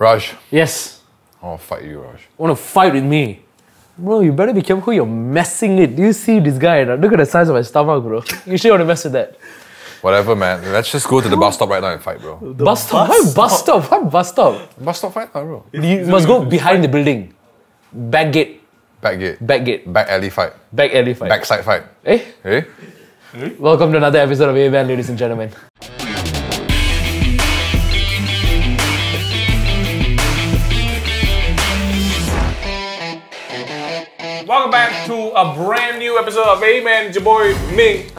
Raj. Yes. I want to fight you, Raj. Want to fight with me? Bro, you better be careful who you're messing with. Do you see this guy? Look at the size of my stomach, bro. You sure want to mess with that? Whatever, man. Let's just go to the bus stop right now and fight, bro. Bus stop? What bus stop? What bus stop? Bus stop fight, bro. You must go behind the building. Back gate. Back gate. Back gate. Back alley fight. Back alley fight. Backside fight. Eh? Eh? Welcome to another episode of Ayy-Men, ladies and gentlemen. Welcome back to a brand new episode of Ayy-Men. It's your boy Ming.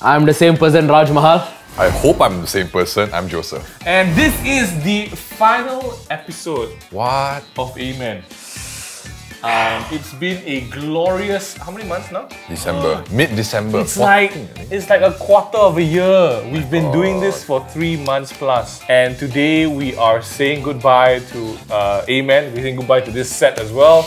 I'm the same person, Raj Mahal. I hope I'm the same person. I'm Joseph. And this is the final episode What? of Ayy-Men. It's been a glorious, how many months now? December. Mid-December. It's like a quarter of a year. We've been doing this for 3 months plus. And today we are saying goodbye to Ayy-Men. We're saying goodbye to this set as well.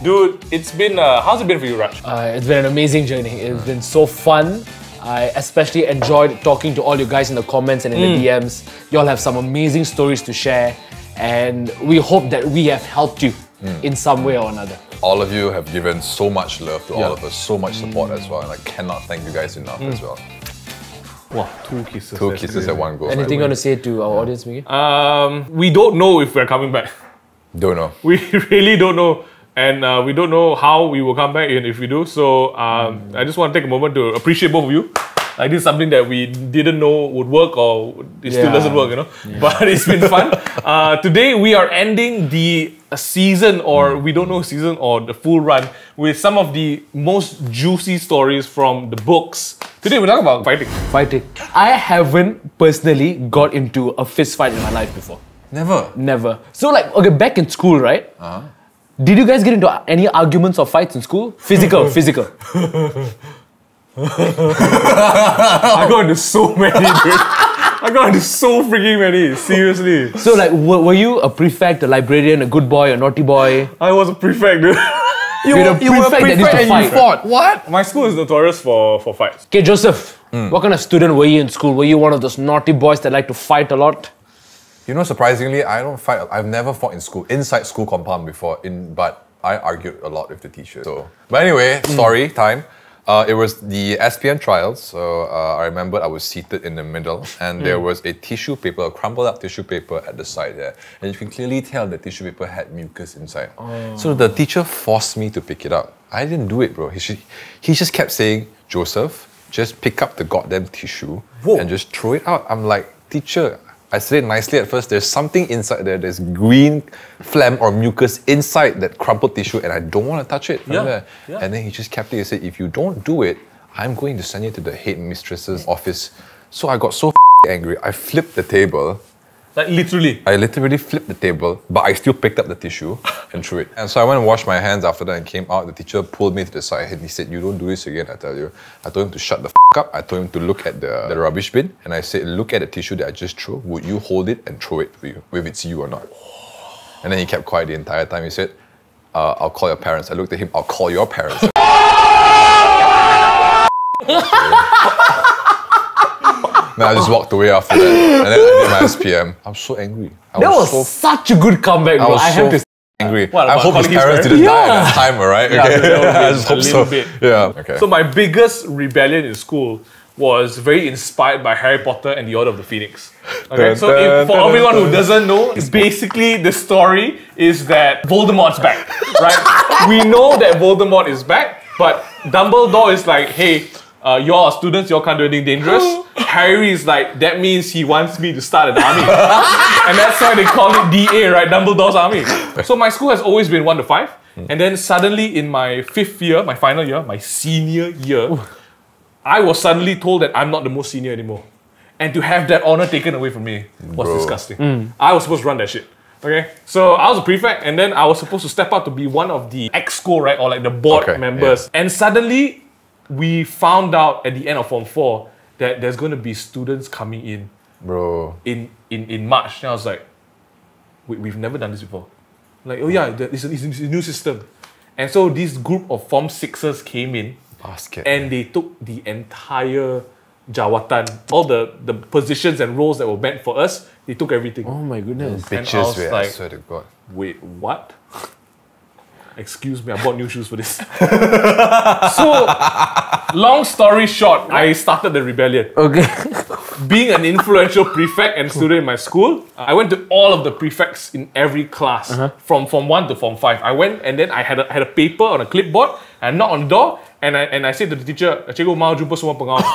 Dude, it's been, how's it been for you, Raj? It's been an amazing journey. It's been so fun. I especially enjoyed talking to all you guys in the comments and in the DMs. You all have some amazing stories to share. And we hope that we have helped you in some way or another. All of you have given so much love to all of us, so much support as well. And I cannot thank you guys enough as well. Wow, 2 kisses. 2 kisses at one go. Anything you want to say to our audience, Ming Yue? We don't know if we're coming back. Don't know. We really don't know. And we don't know how we will come back and if we do. So I just want to take a moment to appreciate both of you. Like, this is something that we didn't know would work, or it still doesn't work, you know. Yeah. But it's been fun. Today we are ending the season, or we don't know season or the full run, with some of the most juicy stories from the books. Today we're talking about fighting. Fighting. I haven't personally got into a fist fight in my life before. Never. Never. So like, okay, back in school, right? Did you guys get into any arguments or fights in school? Physical, physical. I got into so many, dude. I got into so freaking many, seriously. So like, were you a prefect, a librarian, a good boy, a naughty boy? I was a prefect, dude. You were a prefect that used to fight. Fought. What? My school is notorious for fights. Okay, Joseph, what kind of student were you in school? Were you one of those naughty boys that like to fight a lot? You know, surprisingly, I don't fight. I've never fought in school, inside school compound before, but I argued a lot with the teacher. So, but anyway, story time. It was the SPM trials, so I remember I was seated in the middle, and there was a tissue paper, a crumpled up tissue paper at the side there. And you can clearly tell the tissue paper had mucus inside. So the teacher forced me to pick it up. I didn't do it, bro. He just kept saying, Joseph, just pick up the goddamn tissue and just throw it out. I'm like, teacher, I said it nicely at first, there's something inside there, there's green phlegm or mucus inside that crumpled tissue, and I don't want to touch it. And then he just kept it. He said, if you don't do it, I'm going to send you to the headmistress's office. So I got so angry, I flipped the table. Like, literally? I literally flipped the table, but I still picked up the tissue and threw it. And so I went and washed my hands after that and came out. The teacher pulled me to the side and he said, you don't do this again, I tell you. I told him to shut the up. I told him to look at the rubbish bin. And I said, look at the tissue that I just threw. Would you hold it and throw it for you, whether it's you or not? And then he kept quiet the entire time. He said, I'll call your parents. I looked at him, I'll call your parents. Then I just walked away after that, and then I did my SPM. I'm so angry. That was such a good comeback, bro. I have to angry. What, I hope his parents didn't die at that time, alright? Yeah, Okay. I just hope so. Bit. Yeah. Okay. So my biggest rebellion in school was very inspired by Harry Potter and the Order of the Phoenix. Okay, so for everyone who doesn't know, basically the story is that Voldemort's back, right? We know that Voldemort is back, but Dumbledore is like, hey, you're our students, you all can't do anything dangerous. Harry is like, that means he wants me to start an army. And that's why they call it DA, right? Dumbledore's army. So my school has always been 1 to 5. And then suddenly in my 5th year, my final year, my senior year, I was suddenly told that I'm not the most senior anymore. And to have that honor taken away from me was disgusting. I was supposed to run that shit. Okay, so I was a prefect, and then I was supposed to step up to be one of the exco, right? Or like the board members. And suddenly, we found out at the end of Form 4 that there's going to be students coming in, in March. And I was like, we've never done this before. Like, oh yeah, it's a new system. And so this group of Form 6ers came in, and they took the entire jawatan, all the positions and roles that were meant for us, They took everything. Oh my goodness. Bitches, was I like- swear to God. Wait, what? Excuse me, I bought new shoes for this. So, long story short, I started the rebellion. Okay. Being an influential prefect and student in my school, I went to all of the prefects in every class, from Form 1 to Form 5. I went and then I had a paper on a clipboard, and knocked on the door, and I said to the teacher, "Cikgu, mau jumpa semua pengawas."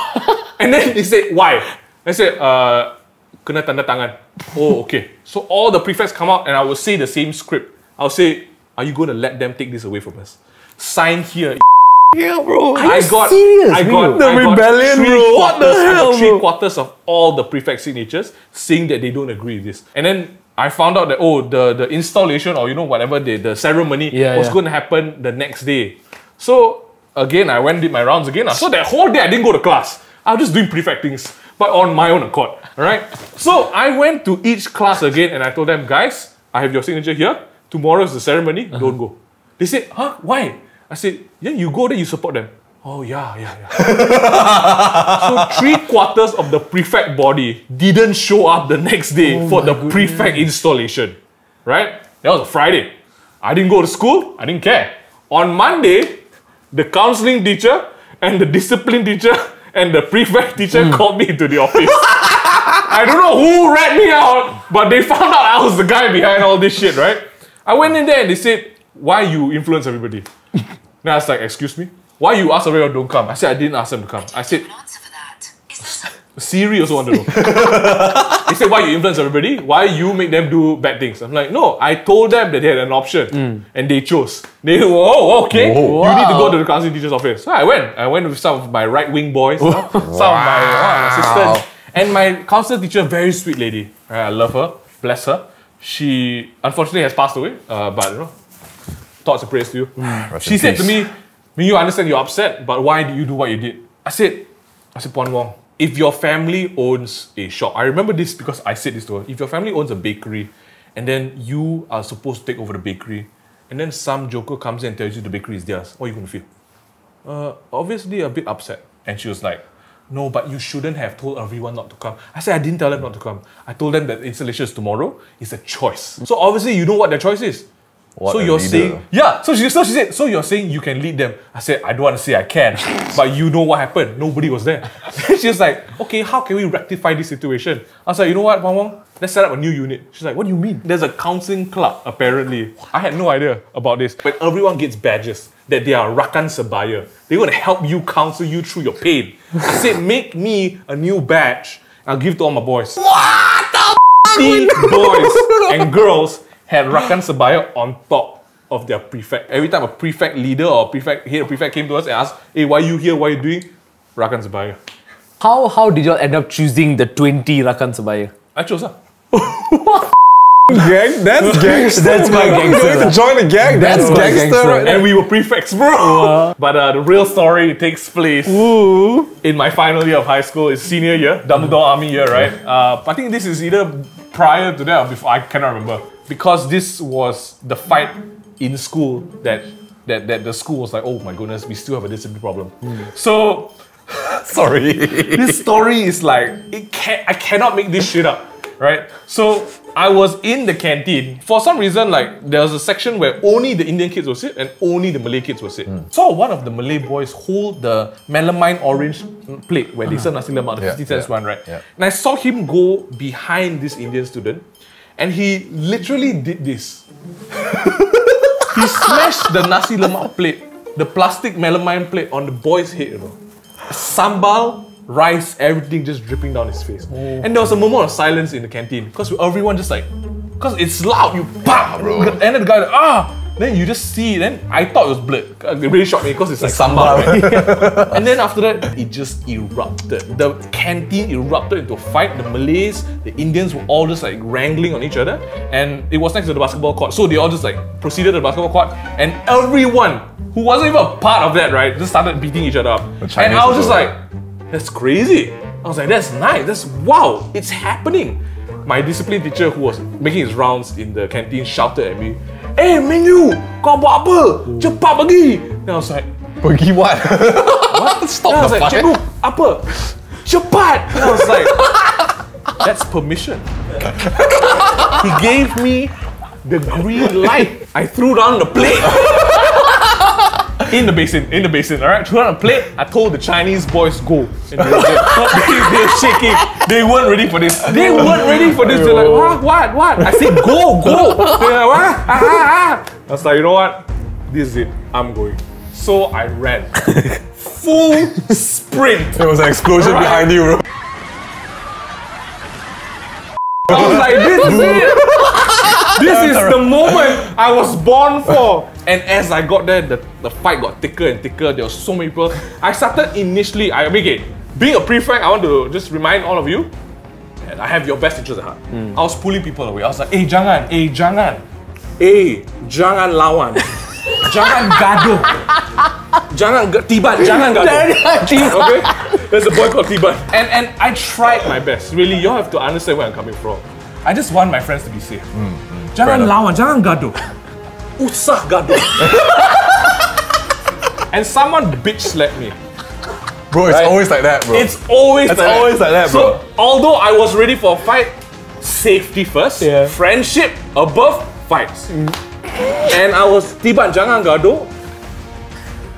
And then he said, "Why?" I said, "Kena tanda tangan." Oh, okay. So all the prefects come out and I will say the same script. I'll say, "Are you going to let them take this away from us? Sign here." Yeah, bro. I got rebellion, bro. What the hell, three quarters of all the prefect signatures saying that they don't agree with this. And then I found out that the installation or whatever the ceremony was going to happen the next day. So again, I went and did my rounds again. So that whole day I didn't go to class. I was just doing prefect things, but on my own accord. Alright? So I went to each class again and I told them, "Guys, I have your signature here. Tomorrow is the ceremony. Don't go." They said, "Huh? Why?" I said, "Yeah, you go there, you support them." Oh, yeah. So 3/4 of the prefect body didn't show up the next day for the prefect installation. Right? That was a Friday. I didn't go to school. I didn't care. On Monday, the counseling teacher and the discipline teacher and the prefect teacher called me into the office. I don't know who rat me out, but they found out I was the guy behind all this shit, right? I went in there and they said, "Why you influence everybody?" Then I was like, "Excuse me? Why you ask everyone don't come?" I said, "I didn't ask them to come." I said, Siri also want to know. They said, "Why you influence everybody? Why you make them do bad things?" I'm like, "No, I told them that they had an option and they chose." They go, "Oh, okay. Whoa. You need to go to the counseling teacher's office." So I went. I went with some of my right-wing boys, some of my assistants, and my counselor teacher, very sweet lady. I love her. Bless her. She unfortunately has passed away, but thoughts and prayers to you. She said to me, "Ming Yue, I understand you're upset, but why did you do what you did?" I said, "Puan Wong, if your family owns a shop," I remember this because I said this to her, "if your family owns a bakery and then you are supposed to take over the bakery and then some joker comes in and tells you the bakery is theirs, what are you going to feel?" Obviously a bit upset. And she was like, "No, but you shouldn't have told everyone not to come." I said, "I didn't tell them not to come. I told them that installation is tomorrow. It's a choice." So obviously you know what their choice is. What So a you're leader. saying, yeah. So she said, "So you're saying you can lead them?" I said, "I don't want to say I can, but you know what happened. Nobody was there." She was like, "Okay, how can we rectify this situation?" I was like, "You know what, Puan Wong? Let's set up a new unit." She's like, "What do you mean?" There's a counseling club, apparently. I had no idea about this. But everyone gets badges that they are Rakan Sebaya. They're going to help you, counsel you through your pain. I said, "Make me a new badge. I'll give to all my boys." What the Boys and girls had Rakan Sebaya on top of their prefect. Every time a prefect leader or head of prefect came to us and asked, "Hey, why are you here? What are you doing?" Rakan Sebaya. How did you all end up choosing the 20 Rakan Sebaya? I chose her. gang? That's gangster. That's my gangster. Going to join a gang? That's my gangster. gangster. Right there. And we were prefects, bro. But the real story takes place in my final year of high school. It's senior year, Dumbledore Army year, right? I think this is either prior to that or before. I cannot remember. Because this was the fight in school that the school was like, "Oh my goodness, we still have a discipline problem." So, Sorry. this story is like, I cannot make this shit up, right? So I was in the canteen. For some reason, like, there was a section where only the Indian kids would sit and only the Malay kids would sit. So one of the Malay boys hold the melamine orange plate where they serve nasi lemak, the 50 cents one, right? Yeah. And I saw him go behind this Indian student and he literally did this. He smashed the nasi lemak plate, the plastic melamine plate on the boy's head, you know. Sambal, rice, everything just dripping down his face. And there was a moment of silence in the canteen because everyone just like, because it's loud, you pop, bro. And then the guy like, then you just see, then I thought it was blood. It really shocked me because it's like sambal, right? And then after that, it just erupted. The canteen erupted into a fight. The Malays, the Indians were all just like wrangling on each other. And it was next to the basketball court. So they all just like proceeded to the basketball court. And everyone who wasn't even a part of that, right, just started beating each other up. And I was just like, that's crazy. I was like, that's nice. That's wow. It's happening. My discipline teacher who was making his rounds in the canteen shouted at me, "Hey, Ming Yue, kau buat apa? Cepat pergi." Then I was like, Pergi what? What? Stop then I was the like, fight. "Cikgu, apa? Cepat." Then I was like, that's permission. He gave me the green light. I threw down the plate. In the basin, alright? Threw down the plate. I told the Chinese boys go. And they're shaking. They weren't ready for this. They're like, what? I said, go. They're like, what? I was like, you know what? This is it. I'm going. So I ran. Full sprint. There was an explosion behind you, bro. I was like, this is it. This is the moment I was born for. And as I got there, the fight got thicker and thicker. There were so many people. I started initially, being a prefect, I want to just remind all of you, and I have your best interests at heart. I was pulling people away. I was like, jangan. Jangan lawan. Jangan gaduh. Jangan gaduh. Okay? There's a boy called Tiban. And I tried my best. Really, you all have to understand where I'm coming from. I just want my friends to be safe. Jangan lawan, jangan gaduh. Usah gaduh. And someone bitch slapped me. Bro, it's always like that, bro. It's always like that, bro. So, although I was ready for a fight, safety first, friendship above fights. And I was Tiban, jangan gaduh.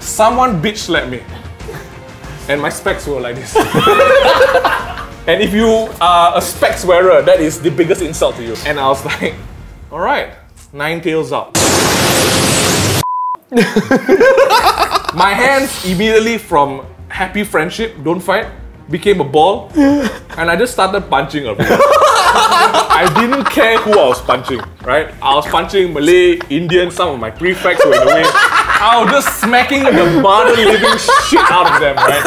Someone bitch slapped me. And my specs were like this. And if you are a specs wearer, that is the biggest insult to you. And I was like, alright, 9 tails up. My hands immediately from happy friendship, don't fight, became a ball. And I just started punching everyone. I didn't care who I was punching, right? I was punching Malay, Indian, some of my prefects were in the way. I was just smacking the mother living shit out of them, right?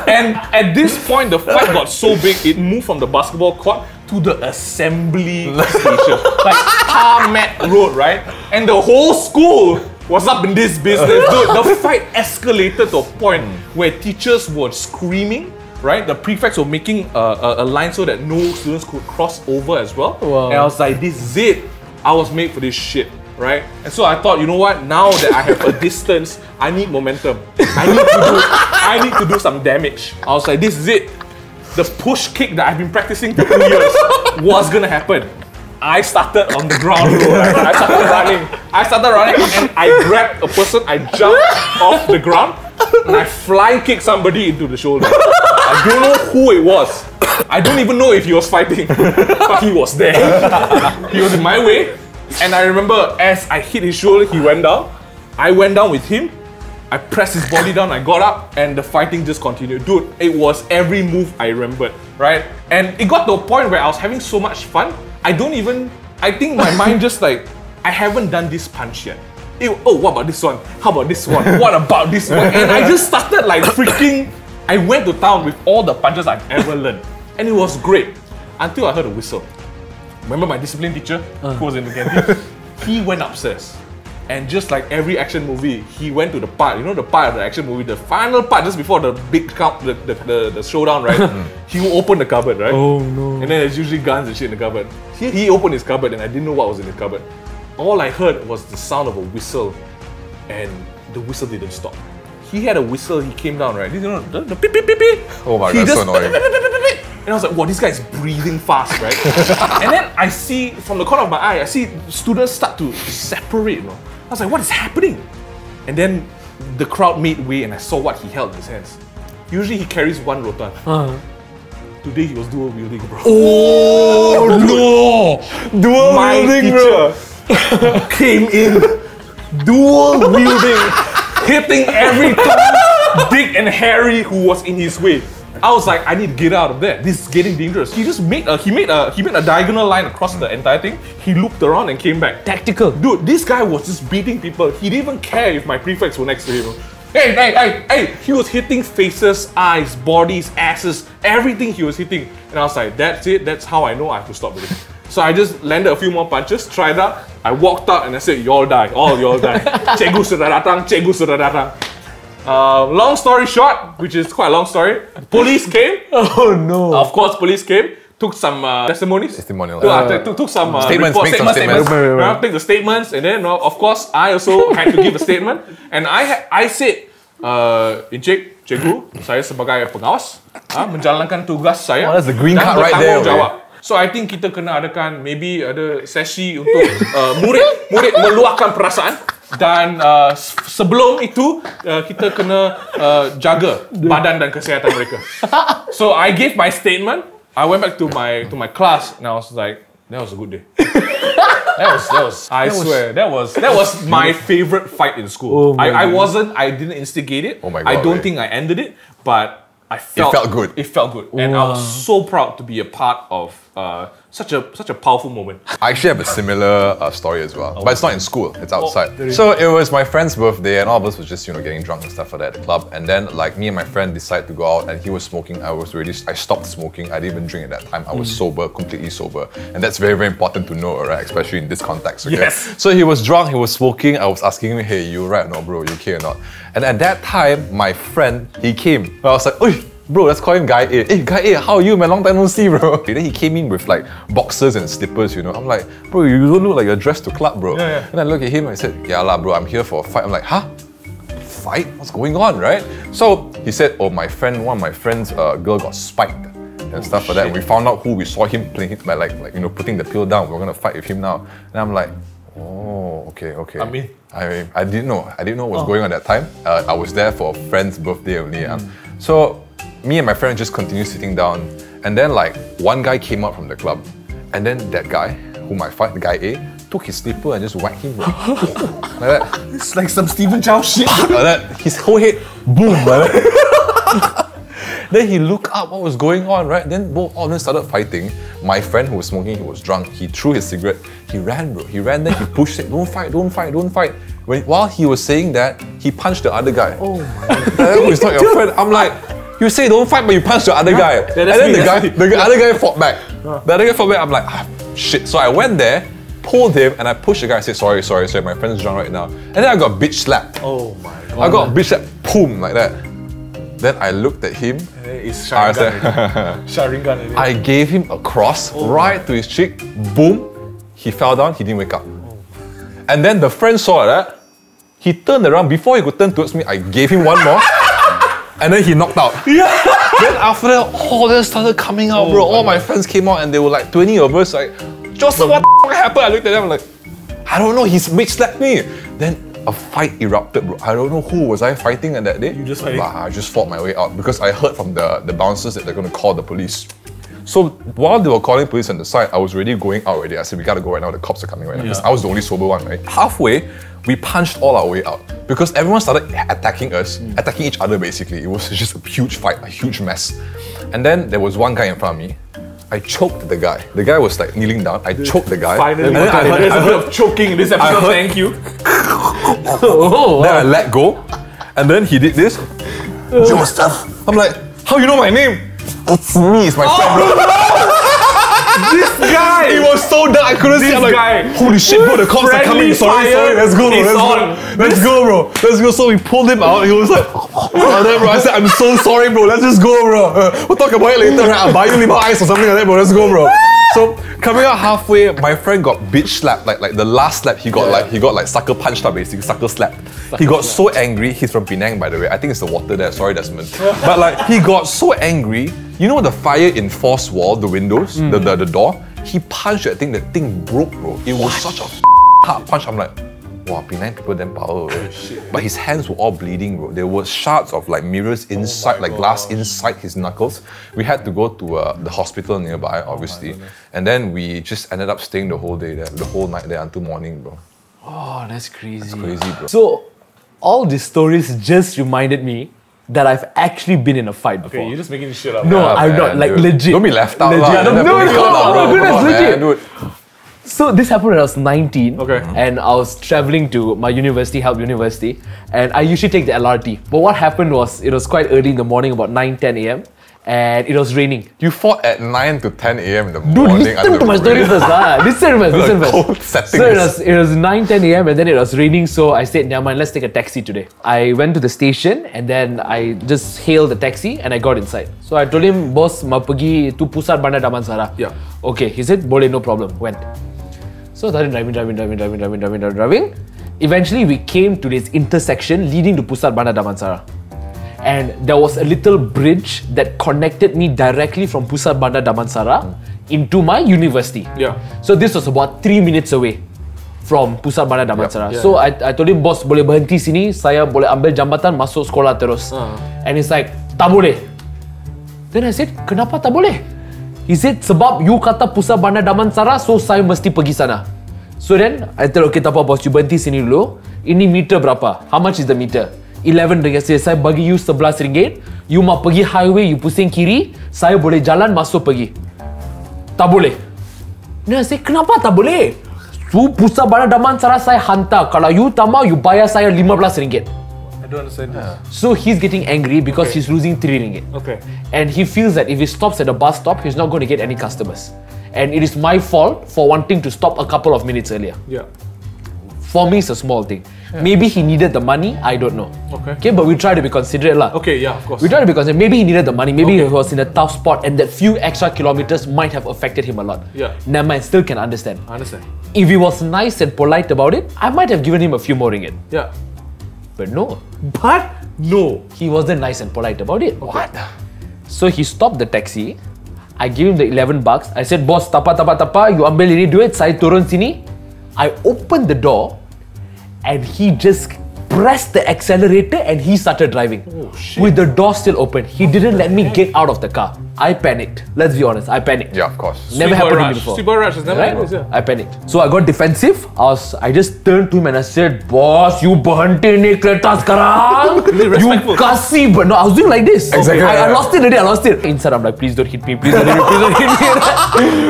And at this point, the fight got so big, it moved from the basketball court to the assembly station. Like Tarmac Road, right? And the whole school was up in this business. Dude, the fight escalated to a point where teachers were screaming, right? The prefects were making a line so that no students could cross over as well. Wow. And I was like, this is it. I was made for this shit. Right? And so I thought, you know what? Now that I have a distance, I need momentum. I need to do some damage. I was like, this is it. The push kick that I've been practicing for 2 years was gonna happen. I started on the ground, right? I started running and I grabbed a person, I jumped off the ground and I flying kicked somebody into the shoulder. I don't know who it was. I don't even know if he was fighting, but he was there. He was in my way. And I remember as I hit his shoulder, he went down. I went down with him. I pressed his body down, I got up, and the fighting just continued. Dude, it was every move I remembered, right? And it got to a point where I was having so much fun, I think my mind just like, I haven't done this punch yet. What about this one? How about this one? What about this one? And I just started like freaking, I went to town with all the punches I've ever learned. And it was great, until I heard a whistle. Remember my discipline teacher who was in the canteen? He went upstairs. And just like every action movie, he went to the part, you know the part of the action movie, the final part just before the big the showdown, right? He will open the cupboard, right? Oh no. And then there's usually guns and shit in the cupboard. He opened his cupboard and I didn't know what was in the cupboard. All I heard was the sound of a whistle and the whistle didn't stop. He had a whistle, he came down, right? You know, the beep, beep, beep, beep. Oh my god, so annoying. And I was like, wow, this guy is breathing fast, right? And then I see, from the corner of my eye, I see students start to separate, you know? I was like, what is happening? And then the crowd made way and I saw what he held in his hands. Usually he carries one rotan. Today he was dual wielding, bro. Oh no! Dual wielding, bro! Came in, dual wielding, hitting every Tom, Dick and Harry who was in his way. I was like, I need to get out of there. This is getting dangerous. He just made a diagonal line across the entire thing. He looped around and came back. Tactical. Dude, this guy was just beating people. He didn't even care if my prefects were next to him. Hey! He was hitting faces, eyes, bodies, asses, everything he was hitting. And I was like, that's it. That's how I know I have to stop with it. So I just landed a few more punches, tried out. I walked out and I said, you all die. All you all die. Cikgu sudah datang. Cikgu sudah datang. Long story short, which is quite a long story, police came. Oh no. Of course, police came, took some testimonies. Testimonial. Took some statements. statements. Take the statements, and then of course, I also had to give a statement. And I said, Encik, Cikgu, saya sebagai pengawas menjalankan tugas saya. Oh, that's the green card right there. Jawab. So I think kita kena adakan maybe ada sesi untuk murid meluahkan perasaan. Dan sebelum itu kita kena jaga badan dan kesihatan mereka. So I gave my statement. I went back to my class and I was like, that was a good day. I swear that was my favorite fight in school. I didn't instigate it. Oh my God, I don't think I ended it, but it felt good. It felt good, and I was so proud to be a part of such a powerful moment. I actually have a similar story as well, but it's not in school, it's outside. So it was my friend's birthday and all of us was just, getting drunk and stuff like that at the club. And then like me and my friend decided to go out and he was smoking. I stopped smoking. I didn't even drink at that time. I was sober, completely sober. And that's very, very important to know, right? Especially in this context, okay? Yes. So he was drunk, he was smoking. I was asking him, hey, you right or not, bro? You okay or not? And at that time, my friend, he came. I was like, oi, bro, let's call him Guy A. Hey, Guy A, how are you, man? Long time no see, bro. Then he came in with like boxers and slippers, I'm like, bro, you don't look like you're dressed to club, bro. Yeah. And I look at him and I said, yeah lah, bro, I'm here for a fight. I'm like, huh? Fight? What's going on, right? So he said, oh, one of my friend's girl got spiked and stuff like that. And we found out who. We saw him playing it by like putting the pill down. We're gonna fight with him now. And I'm like, oh, okay. I didn't know what was going on at that time. I was there for a friend's birthday only. So me and my friend just continued sitting down, and then like one guy came out from the club, and then that guy whom I fight, the guy A, took his slipper and just whacked him like that. It's like some Stephen Chow shit. Like that. His whole head, boom, like that. Then he looked up what was going on, right? Then both of them started fighting. My friend who was smoking, he was drunk. He threw his cigarette. He ran, bro. He ran, then he pushed it. Don't fight. While he was saying that, he punched the other guy. Oh my God. Who is not your friend? I'm like, you say don't fight, but you punch the other guy. And then the other guy fought back. The other guy fought back. I'm like, shit. So I went there, pulled him, and I pushed the guy. I said, sorry, my friend's drunk right now. And then I got bitch slapped. Oh my God. I got bitch slapped, boom, like that. Then I looked at him. It's Sharingan. I gave him a cross right to his cheek. Boom. He fell down. He didn't wake up. And then the friend saw that. He turned around. Before he could turn towards me, I gave him one more. And then he knocked out. Yeah. Then after that, all that started coming out, bro. All my friends came out and they were like 20 of us like, Joseph, what the happened? I looked at them, I'm like, I don't know, he's bitch slapped me. Then a fight erupted, bro. I don't know who was I fighting on that day. You just fighting? I just fought my way out because I heard from the bouncers that they're going to call the police. So while they were calling police on the side, I was already going out already. I said, we gotta go right now, the cops are coming right now. Because I was the only sober one, right? Halfway, we punched all our way out. Because everyone started attacking us, attacking each other basically. It was just a huge fight, a huge mess. And then there was one guy in front of me. I choked the guy. The guy was like kneeling down. I choked the guy. Finally, there's a bit of choking in this episode, thank you. Then I let go. And then he did this. Joseph. I'm like, how you know my name? It's me, it's my friend, bro. This guy! It was so dark, I couldn't see. I'm like, holy shit, bro, the cops are coming. Sorry, let's go, bro. Let's go. So we pulled him out. He was like, bro. I said, I'm so sorry, bro. Let's just go, bro. We'll talk about it later, right? I'll buy you limau ice or something like that, bro. Let's go, bro. So coming out halfway, my friend got bitch slapped. Like the last slap, he got like sucker punched up, basically, sucker slapped. He got so angry. He's from Penang, by the way. I think it's the water there. Sorry, Desmond. But like, he got so angry. You know the fire enforced wall, the windows, the door? He punched that thing broke, bro. It was such a hard punch. I'm like, wow, Penang people damn power, bro. But his hands were all bleeding, bro. There were shards of like mirrors inside, like glass inside his knuckles. We had to go to the hospital nearby, obviously. And then we just ended up staying the whole day there, the whole night there until morning, bro. Oh, that's crazy. That's crazy, bro. So, all these stories just reminded me that I've actually been in a fight before. Okay, you're just making this shit up. No, I'm not, like, dude. legit. Don't be left out. No, goodness, legit. Dude. So this happened when I was 19, Okay. and I was traveling to my university, Help University, and I usually take the LRT. But what happened was, it was quite early in the morning, about 9-10 a.m, and it was raining. You fought at 9 to 10 a.m. in the Dude, morning. listen to my story first, lah. Listen first. Cold setting. So it was 9-10 a.m, and then it was raining, so I said, never mind, let's take a taxi today. I went to the station, and then I just hailed the taxi, and I got inside. So I told him, boss, mau pergi to Pusat Bandar Damansara. Yeah. Okay, he said, boleh, no problem. Went. So I started driving. Eventually, we came to this intersection leading to Pusat Bandar Damansara. And there was a little bridge that connected me directly from Pusat Bandar Damansara into my university. Yeah. So this was about 3 minutes away from Pusat Bandar Damansara. Yeah. So I told him, boss boleh berhenti sini, saya boleh ambil jambatan masuk sekolah terus. And he's like, tak boleh. Then I said, kenapa tak boleh? He said, sebab you kata Pusat Bandar Damansara, so saya mesti pergi sana. So then I told, okay tak apa bos, you berhenti sini dulu. Ini meter berapa? How much is the meter? 11 ringgit. Saya bagi you 11 ringgit. You mau pergi highway, you pusing kiri, saya boleh jalan masuk pergi. Tak boleh. Then I say, kenapa tak boleh? So, Pusat Bandar Damansara saya hantar. Kalau you tak mau, you bayar saya 15 ringgit. I don't understand this. So he's getting angry because he's losing 3 ringgit. Okay. And he feels that if he stops at a bus stop, he's not going to get any customers. And it is my fault for wanting to stop a couple of minutes earlier. Yeah. For me, it's a small thing. Maybe he needed the money, I don't know. Okay. But we try to be considerate lah. Okay, yeah, of course. We try to be considerate. Maybe he needed the money, maybe he was in a tough spot and that few extra kilometers might have affected him a lot. Yeah. Never mind, still can understand. I understand. If he was nice and polite about it, I might have given him a few more ringgit. Yeah. But no, But no. he wasn't nice and polite about it. What? So he stopped the taxi. I gave him the 11 bucks. I said, boss, tapa, you ambil ini duit, saya turun sini. I opened the door and he just pressed the accelerator and he started driving. Oh, shit. With the door still open. He didn't let me get out of the car. I panicked. Let's be honest, I panicked. Yeah, of course. Never Sweet boy happened to me Raj. before. Sweet boy Raj has never Right? happened. Yeah. I panicked. So I got defensive. I just turned to him and I said, boss, you berhenti ni kereta sekarang. You respectful. kasih, but no, I was doing like this. Exactly. I lost it already, I lost it. Inside I'm like, please don't hit me, please don't hit me, please don't hit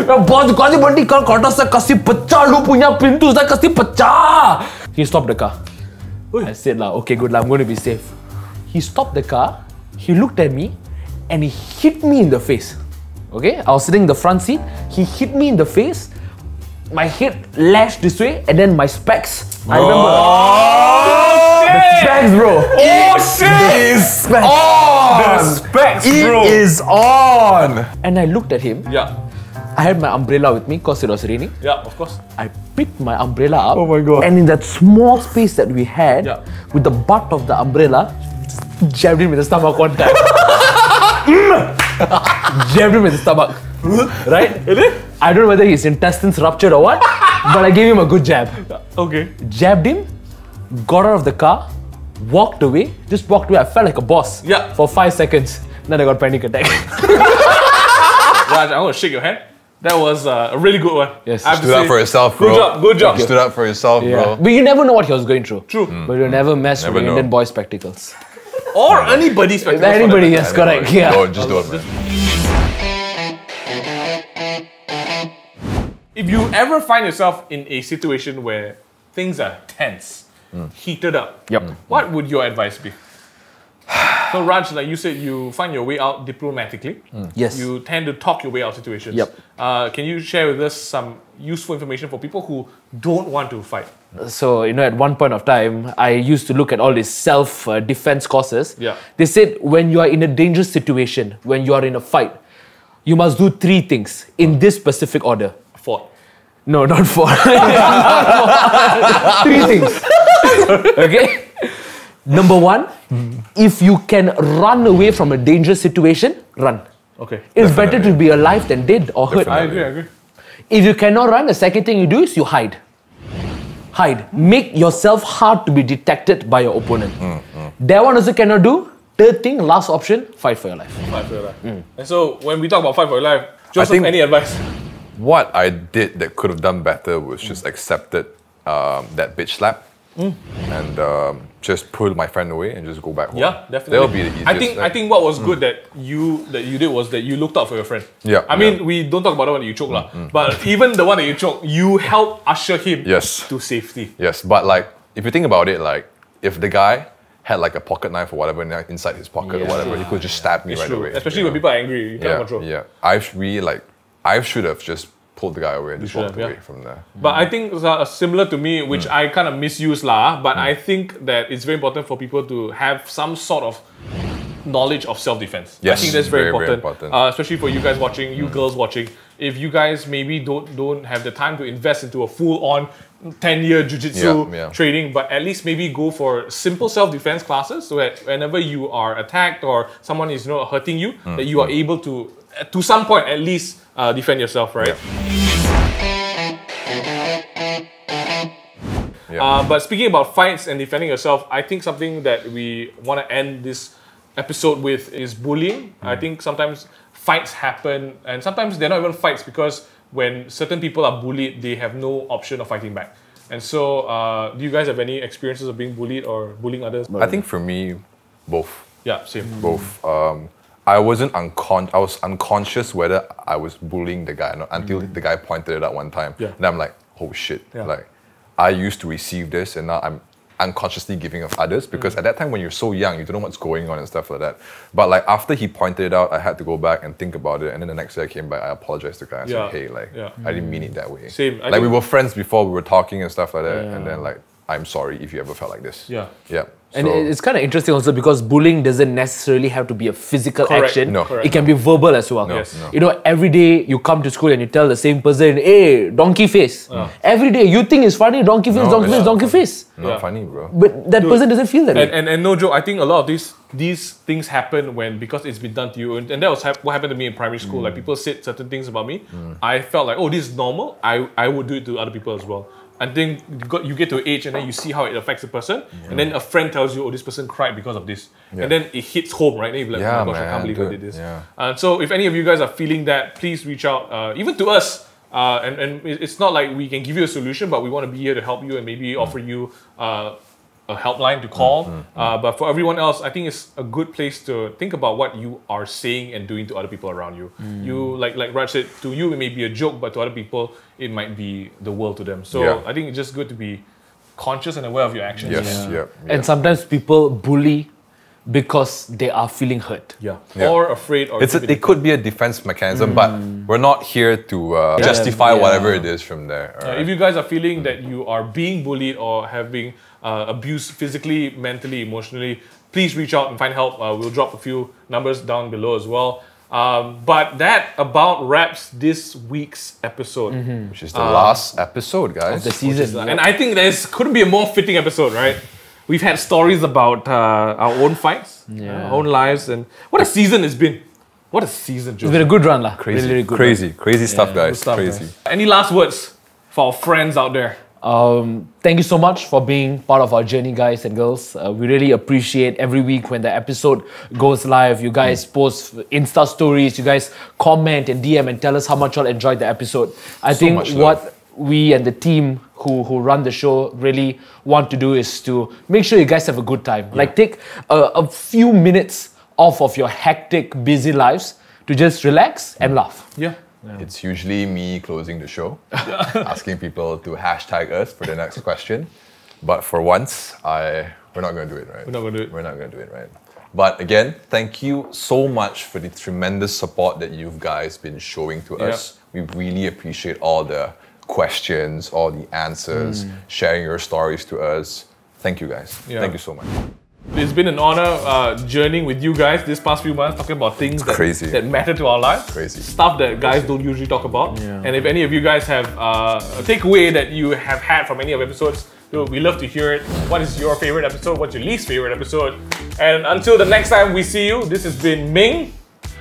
me. Boss, kasih berhenti, kalau kereta saya kasih pecah, lu punya pintu saya kasih pecah. He stopped the car. I said lah, okay good lah, I'm going to be safe. He stopped the car, he looked at me and he hit me in the face. Okay, I was sitting in the front seat, he hit me in the face, my head lashed this way and then my specs, I remember. The specs bro. Oh shit! Specs. The specs, bro. It is on! And I looked at him, Yeah. I had my umbrella with me because it was raining. Yeah, of course. I picked my umbrella up. Oh my God. And in that small space that we had, Yeah. with the butt of the umbrella, jabbed him with the stomach one time. Jabbed him with the stomach. Right? I don't know whether his intestines ruptured or what, but I gave him a good jab. Okay. Jabbed him, got out of the car, walked away, just walked away. I felt like a boss. Yeah. For 5 seconds. Then I got panic attack. Raj, I want to shake your hand. That was a really good one. Yes. I have to Stood up say, for yourself, bro. Good job, good job. You stood up for yourself, bro. But you never know what he was going through. True. But you never mess Never with know. Indian boy spectacles. Or anybody's spectacles. for Anybody, that yes, correct. Yeah. Don't, just don't, man. If you ever find yourself in a situation where things are tense, heated up, Yep. what would your advice be? So Raj, like you said, you find your way out diplomatically. Yes. You tend to talk your way out of situations. Yep. Can you share with us some useful information for people who don't want to fight? So, at one point of time, I used to look at all these self-defense courses. Yeah. They said when you are in a dangerous situation, when you are in a fight, you must do 3 things in this specific order. Fought. No, not 4. 3 things. Okay? Number 1, if you can run away from a dangerous situation, run. Okay. It's better to be alive than dead or hurt. I agree. If you cannot run, the second thing you do is you hide. Hide. Make yourself hard to be detected by your opponent. That one also cannot do. Third thing, last option, fight for your life. Fight for your life. And so when we talk about fight for your life, Joseph, think- any advice? What I did that could have done better was just accepted that bitch slap and just pull my friend away and just go back home. Yeah, definitely. That'll be the easiest. I think what was good that you did was that you looked out for your friend. Yeah, I mean, yeah. we don't talk about the one that you choked lah, but even the one that you choked, you helped usher him Yes. to safety. Yes, but like if you think about it, like if the guy had like a pocket knife or whatever inside his pocket or whatever, he could just stab me It's right true, away. especially you when know? people are angry, you can't Yeah, control. yeah. I should have just pulled the guy away and just should walked have, yeah. away from there. But I think similar to me, which I kind of misuse lah, but I think that it's very important for people to have some sort of knowledge of self-defense. I Yes, think that's very, very important. important. Especially for you guys watching, you girls watching. If you guys maybe don't have the time to invest into a full-on 10-year jiu-jitsu Yeah, yeah. training, but at least maybe go for simple self-defense classes so that whenever you are attacked or someone is hurting you, that you are able to to some point at least defend yourself, right? But speaking about fights and defending yourself, I think something that we want to end this episode with is bullying. I think sometimes fights happen, and sometimes they're not even fights because when certain people are bullied, they have no option of fighting back. And so, do you guys have any experiences of being bullied or bullying others? I think for me, both. Yeah, same. Both. I was unconscious whether I was bullying the guy or not until the guy pointed it out one time. Yeah. And I'm like, oh shit. Yeah. Like, I used to receive this and now I'm unconsciously giving of others because at that time when you're so young, you don't know what's going on and stuff like that. But like after he pointed it out, I had to go back and think about it. And then the next day I came back, I apologized to the guy. I said, hey, like, I didn't mean it that way. Same. Like we were friends before, we were talking and stuff like that. And then like, I'm sorry if you ever felt like this. Yeah. Yeah. And it's kind of interesting also because bullying doesn't necessarily have to be a physical action. No. It can be verbal as well. No. You know, every day you come to school and you tell the same person, hey, donkey face. Every day you think it's funny, donkey face, donkey face. Not funny, bro. But that person doesn't feel that way. And no joke, I think a lot of these things happen because it's been done to you. And that was what happened to me in primary school. Like people said certain things about me. I felt like, oh, this is normal. I would do it to other people as well. I think you get to an age and then you see how it affects a person, and then a friend tells you, "Oh, this person cried because of this," and then it hits home, right? Then you're like, "Oh my gosh, I can't believe I did this." So, if any of you guys are feeling that, please reach out, even to us. And it's not like we can give you a solution, but we want to be here to help you and maybe offer you a helpline to call. But for everyone else, I think it's a good place to think about what you are saying and doing to other people around you. You like Raj said, to you it may be a joke, but to other people it might be the world to them. So I think it's just good to be conscious and aware of your actions. Yes. And sometimes people bully because they are feeling hurt. Or afraid. Or it could be a defense mechanism, but we're not here to justify whatever it is from there. Right? If you guys are feeling that you are being bullied or having abused physically, mentally, emotionally, please reach out and find help. We'll drop a few numbers down below as well. But that about wraps this week's episode. Which is the last episode, guys. Of the season. And I think couldn't be a more fitting episode, right? We've had stories about our own fights, our own lives, and what a season it's been. What a season, Joseph. It's been a good run, lah. Crazy, really good crazy stuff, guys. Good stuff, crazy. guys. Any last words for our friends out there? Thank you so much for being part of our journey, guys and girls. We really appreciate every week when the episode goes live. You guys post Insta stories, you guys comment and DM and tell us how much y'all enjoyed the episode. I think what we and the team who run the show really want to do is to make sure you guys have a good time. Like take a few minutes off of your hectic, busy lives to just relax and laugh. It's usually me closing the show, asking people to hashtag us for the next question. But for once, we're not going to do it, right? We're not going to do it. We're not going to do it, right? But again, thank you so much for the tremendous support that you guys been showing to us. We really appreciate all the questions, all the answers, sharing your stories to us. Thank you, guys. Thank you so much. It's been an honor journeying with you guys this past few months, talking about things that matter to our lives. Stuff that guys don't usually talk about. And if any of you guys have a takeaway that you have had from any of the episodes, we love to hear it. What is your favorite episode? What's your least favorite episode? And until the next time we see you, this has been Ming.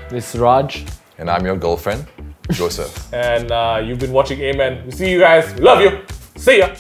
This is Raj. And I'm your girlfriend, Joseph. And you've been watching Ayy-Men. We see you guys. We love you. See ya.